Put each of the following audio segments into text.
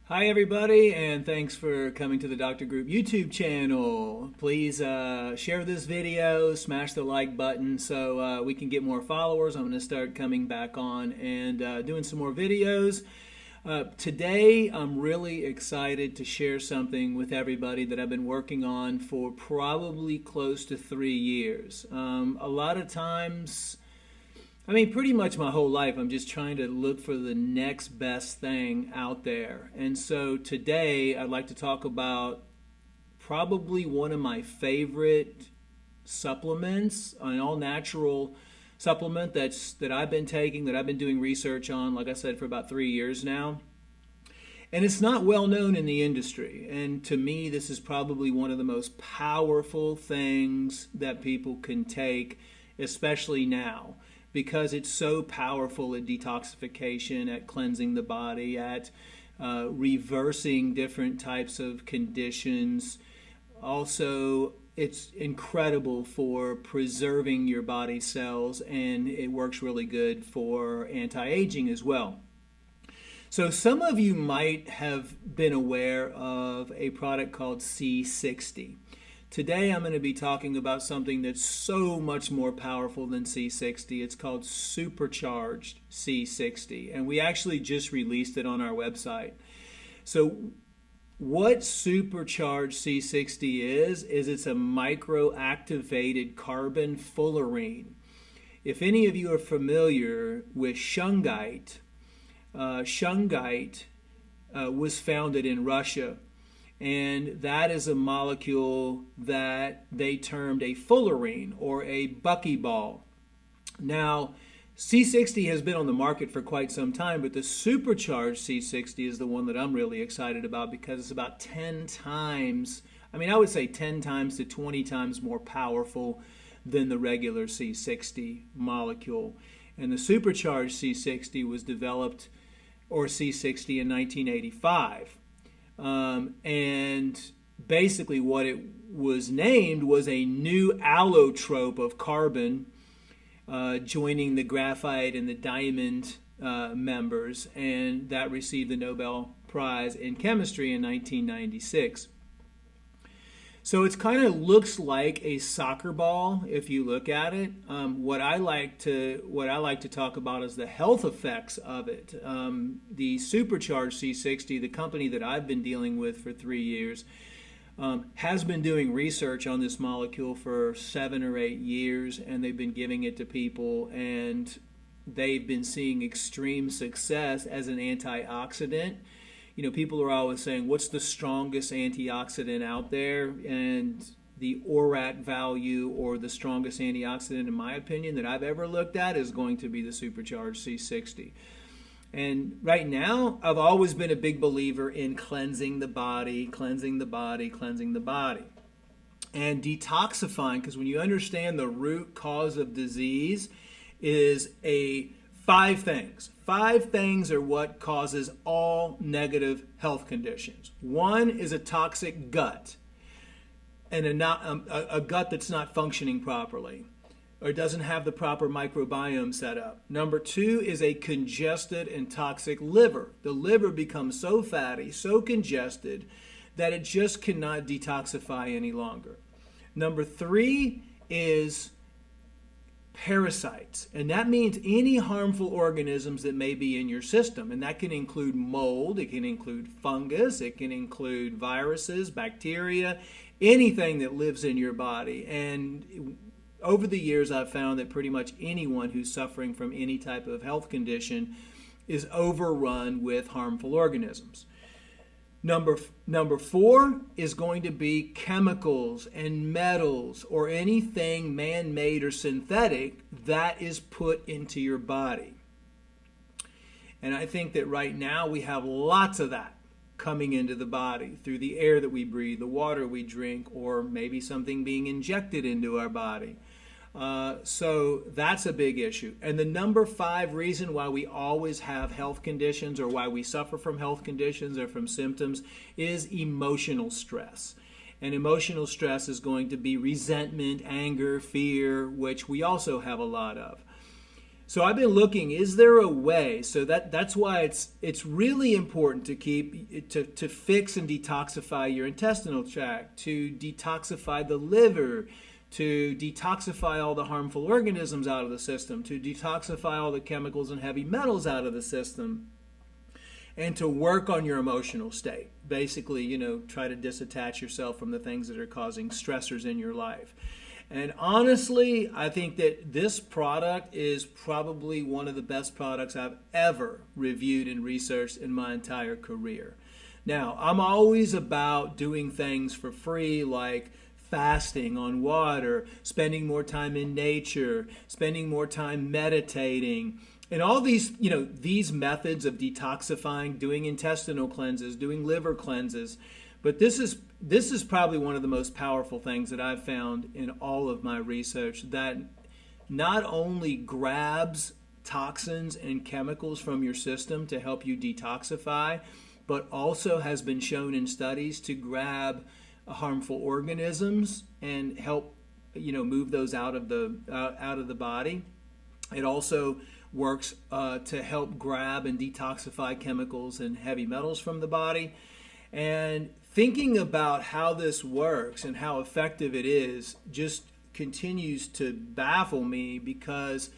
Hi everybody, and thanks for coming to the Dr. Group YouTube channel. Please share this video, smash the like button so we can get more followers. I'm going to start coming back on and doing some more videos. Today I'm really excited to share something with everybody that I've been working on for probably close to 3 years. A lot of times, pretty much my whole life, I'm just trying to look for the next best thing out there. And so today, I'd like to talk about probably one of my favorite supplements, an all-natural supplement that I've been taking, that I've been doing research on, like I said, for about 3 years now. And it's not well known in the industry. And to me, this is probably one of the most powerful things that people can take, especially now, because it's so powerful at detoxification, at cleansing the body, at reversing different types of conditions. Also, it's incredible for preserving your body cells, and it works really good for anti-aging as well. So some of you might have been aware of a product called C60. Today I'm going to be talking about something that's so much more powerful than C60. It's called Supercharged C60, and we actually just released it on our website. So what Supercharged C60 is it's a micro-activated carbon fullerene. If any of you are familiar with shungite, shungite was founded in Russia. And that is a molecule that they termed a fullerene, or a buckyball. Now, C60 has been on the market for quite some time, but the supercharged C60 is the one that I'm really excited about, because it's about 10 times, I would say 10 times to 20 times more powerful than the regular C60 molecule. And the supercharged C60 was developed, or C60, in 1985. And basically what it was named was a new allotrope of carbon joining the graphite and the diamond members, and that received the Nobel Prize in Chemistry in 1996. So it kind of looks like a soccer ball if you look at it. What I like to talk about is the health effects of it. The Supercharged C60, the company that I've been dealing with for 3 years, has been doing research on this molecule for 7 or 8 years, and they've been giving it to people, and they've been seeing extreme success as an antioxidant. You know, people are always saying, what's the strongest antioxidant out there? And the ORAC value, or the strongest antioxidant, in my opinion, that I've ever looked at is going to be the Supercharged C60. And right now, I've always been a big believer in cleansing the body, cleansing the body, cleansing the body. And detoxifying, because when you understand the root cause of disease is five things. 5 things are what causes all negative health conditions. One is a toxic gut, and a gut that's not functioning properly, or doesn't have the proper microbiome set up. Number 2 is a congested and toxic liver. The liver becomes so fatty, so congested, that it just cannot detoxify any longer. Number 3 is parasites, and that means any harmful organisms that may be in your system, and that can include mold, it can include fungus, it can include viruses, bacteria, anything that lives in your body. And over the years, I've found that pretty much anyone who's suffering from any type of health condition is overrun with harmful organisms. Number 4 is going to be chemicals and metals, or anything man-made or synthetic that is put into your body. And I think that right now we have lots of that coming into the body through the air that we breathe, the water we drink, or maybe something being injected into our body. So that's a big issue. And the number 5 reason why we always have health conditions, or why we suffer from health conditions or from symptoms, is emotional stress. And emotional stress is going to be resentment, anger, fear, which we also have a lot of. So I've been looking, is there a way? So that's why it's really important to to fix and detoxify your intestinal tract, to detoxify the liver, to detoxify all the harmful organisms out of the system, to detoxify all the chemicals and heavy metals out of the system, and to work on your emotional state. Basically, try to disattach yourself from the things that are causing stressors in your life. And honestly, I think that this product is probably one of the best products I've ever reviewed and researched in my entire career. Now, I'm always about doing things for free, like fasting on water, spending more time in nature, spending more time meditating, and all these, these methods of detoxifying, doing intestinal cleanses, doing liver cleanses. But this is probably one of the most powerful things that I've found in all of my research, that not only grabs toxins and chemicals from your system to help you detoxify, but also has been shown in studies to grab harmful organisms and help move those out of the body. It also works to help grab and detoxify chemicals and heavy metals from the body. And thinking about how this works and how effective it is just continues to baffle me, because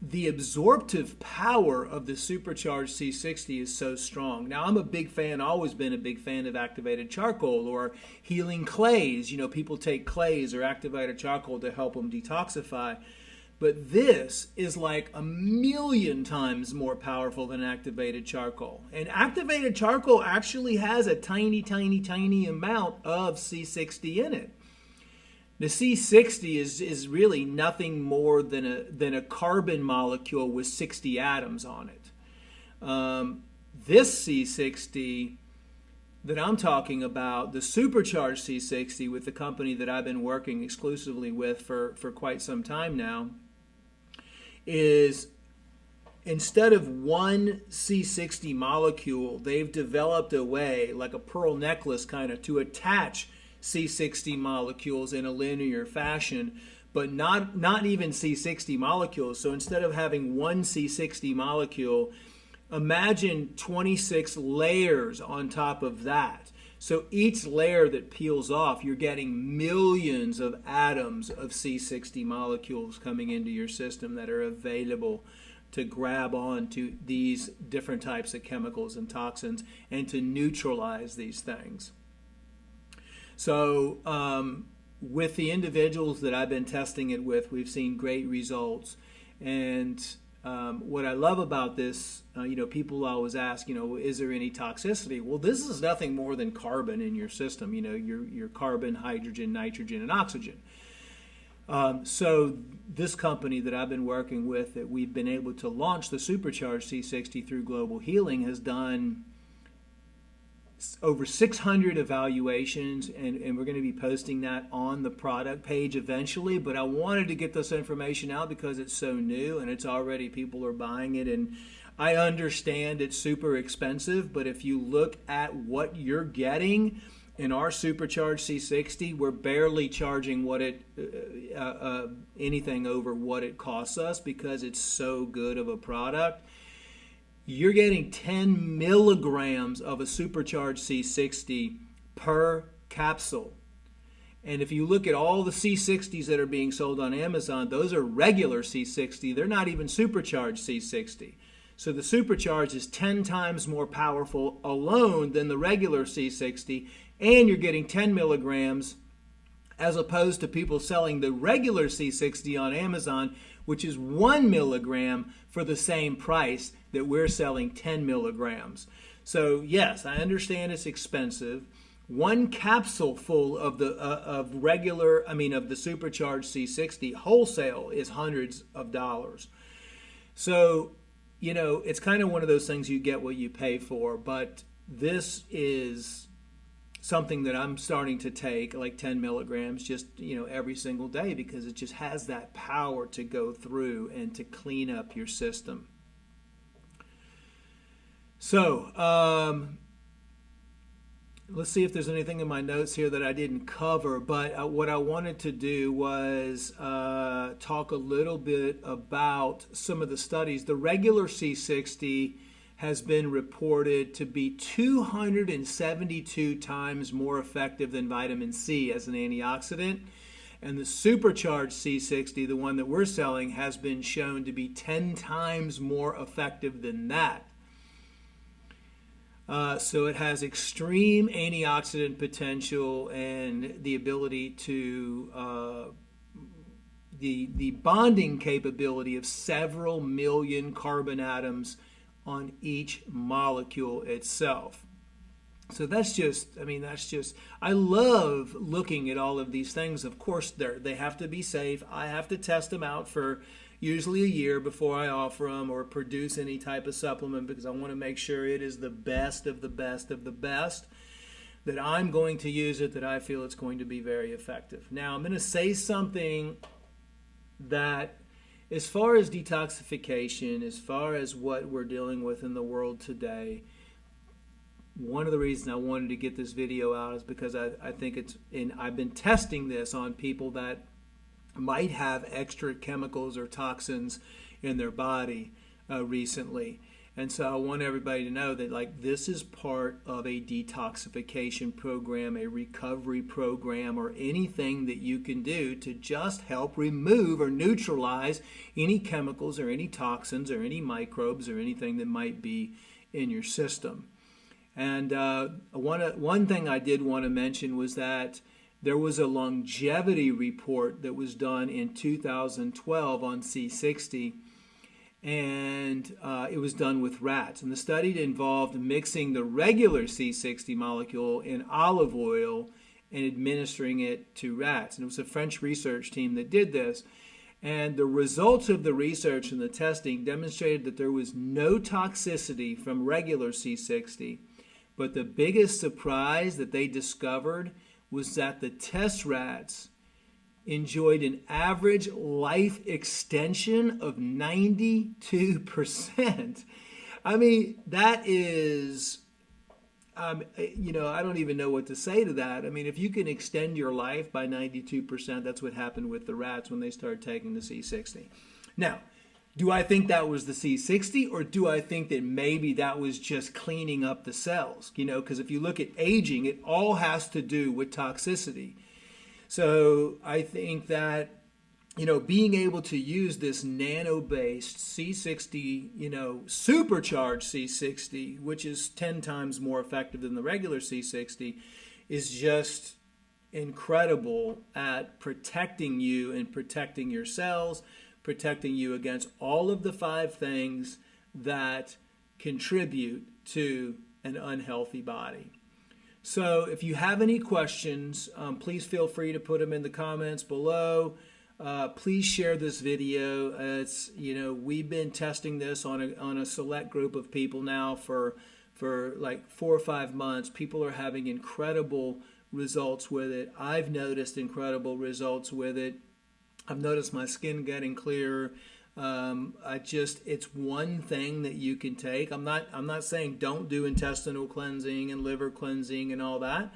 the absorptive power of the Supercharged C60 is so strong. Now, I'm a big fan, always been a big fan of activated charcoal or healing clays. People take clays or activated charcoal to help them detoxify. But this is like 1,000,000 times more powerful than activated charcoal. And activated charcoal actually has a tiny, tiny, tiny amount of C60 in it. The C60 is really nothing more than a carbon molecule with 60 atoms on it. This C60 that I'm talking about, the Supercharged C60 with the company that I've been working exclusively with for quite some time now, is instead of one C60 molecule, they've developed a way, like a pearl necklace kind of, to attach C60 molecules in a linear fashion, but not even C60 molecules. So instead of having one C60 molecule, imagine 26 layers on top of that. So each layer that peels off, you're getting millions of atoms of C60 molecules coming into your system that are available to grab on to these different types of chemicals and toxins and to neutralize these things. So with the individuals that I've been testing it with, we've seen great results. And what I love about this, people always ask, is there any toxicity? Well, this is nothing more than carbon in your system, your carbon, hydrogen, nitrogen, and oxygen. So this company that I've been working with, that we've been able to launch the Supercharged C60 through Global Healing, has done over 600 evaluations, and we're going to be posting that on the product page eventually. But I wanted to get this information out because it's so new and it's already, people are buying it. And I understand it's super expensive, but if you look at what you're getting in our Supercharged C60, we're barely charging what anything over what it costs us, because it's so good of a product. You're getting 10 milligrams of a Supercharged C60 per capsule. And if you look at all the C60s that are being sold on Amazon, those are regular C60. They're not even Supercharged C60. So the Supercharged is 10 times more powerful alone than the regular C60, and you're getting 10 milligrams as opposed to people selling the regular C60 on Amazon, which is 1 milligram for the same price that we're selling 10 milligrams. So yes, I understand it's expensive. One capsule full of the of the Supercharged C60 wholesale is hundreds of dollars. So, it's kind of one of those things, you get what you pay for, but this is something that I'm starting to take, like 10 milligrams, just, every single day, because it just has that power to go through and to clean up your system. So, let's see if there's anything in my notes here that I didn't cover. But what I wanted to do was talk a little bit about some of the studies. The regular C60 has been reported to be 272 times more effective than vitamin C as an antioxidant. And the supercharged C60, the one that we're selling, has been shown to be 10 times more effective than that. So it has extreme antioxidant potential and the ability to, the bonding capability of several million carbon atoms on each molecule itself. So that's just, I love looking at all of these things. Of course, they have to be safe. I have to test them out for usually a year before I offer them or produce any type of supplement, because I want to make sure it is the best of the best of the best, that I'm going to use it, that I feel it's going to be very effective. Now, I'm going to say something that, as far as detoxification, as far as what we're dealing with in the world today, one of the reasons I wanted to get this video out is because I think I've been testing this on people that might have extra chemicals or toxins in their body recently. And so I want everybody to know that this is part of a detoxification program, a recovery program, or anything that you can do to just help remove or neutralize any chemicals or any toxins or any microbes or anything that might be in your system. And one thing I did want to mention was that there was a longevity report that was done in 2012 on C60, and it was done with rats. And the study involved mixing the regular C60 molecule in olive oil and administering it to rats. And it was a French research team that did this. And the results of the research and the testing demonstrated that there was no toxicity from regular C60. But the biggest surprise that they discovered was that the test rats enjoyed an average life extension of 92%. I mean, that is, I don't even know what to say to that. I mean, if you can extend your life by 92%, that's what happened with the rats when they started taking the C60. Now, do I think that was the C60, or do I think that maybe that was just cleaning up the cells? Because if you look at aging, it all has to do with toxicity. So I think that, being able to use this nano-based C60, supercharged C60, which is 10 times more effective than the regular C60, is just incredible at protecting you and protecting your cells, protecting you against all of the 5 things that contribute to an unhealthy body. So if you have any questions, please feel free to put them in the comments below. Please share this video. We've been testing this on a select group of people now for like 4 or 5 months. People are having incredible results with it. I've noticed incredible results with it. I've noticed my skin getting clearer. It's one thing that you can take. I'm not saying don't do intestinal cleansing and liver cleansing and all that,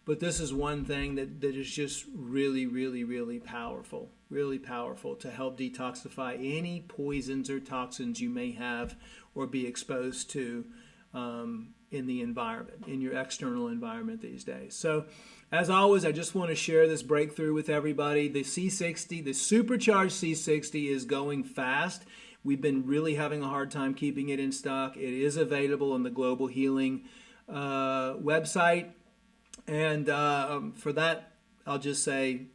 but this is one thing that is just really, really, really powerful to help detoxify any poisons or toxins you may have or be exposed to in the environment, in your external environment these days. So, as always, I just want to share this breakthrough with everybody. The C60, the supercharged C60 is going fast. We've been really having a hard time keeping it in stock. It is available on the Global Healing website. And for that, I'll just say,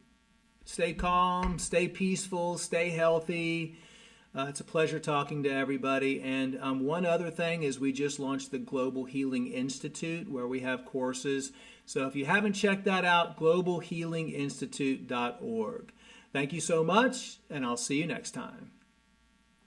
stay calm, stay peaceful, stay healthy. It's a pleasure talking to everybody. And one other thing is we just launched the Global Healing Institute, where we have courses. So if you haven't checked that out, globalhealinginstitute.org. Thank you so much, and I'll see you next time.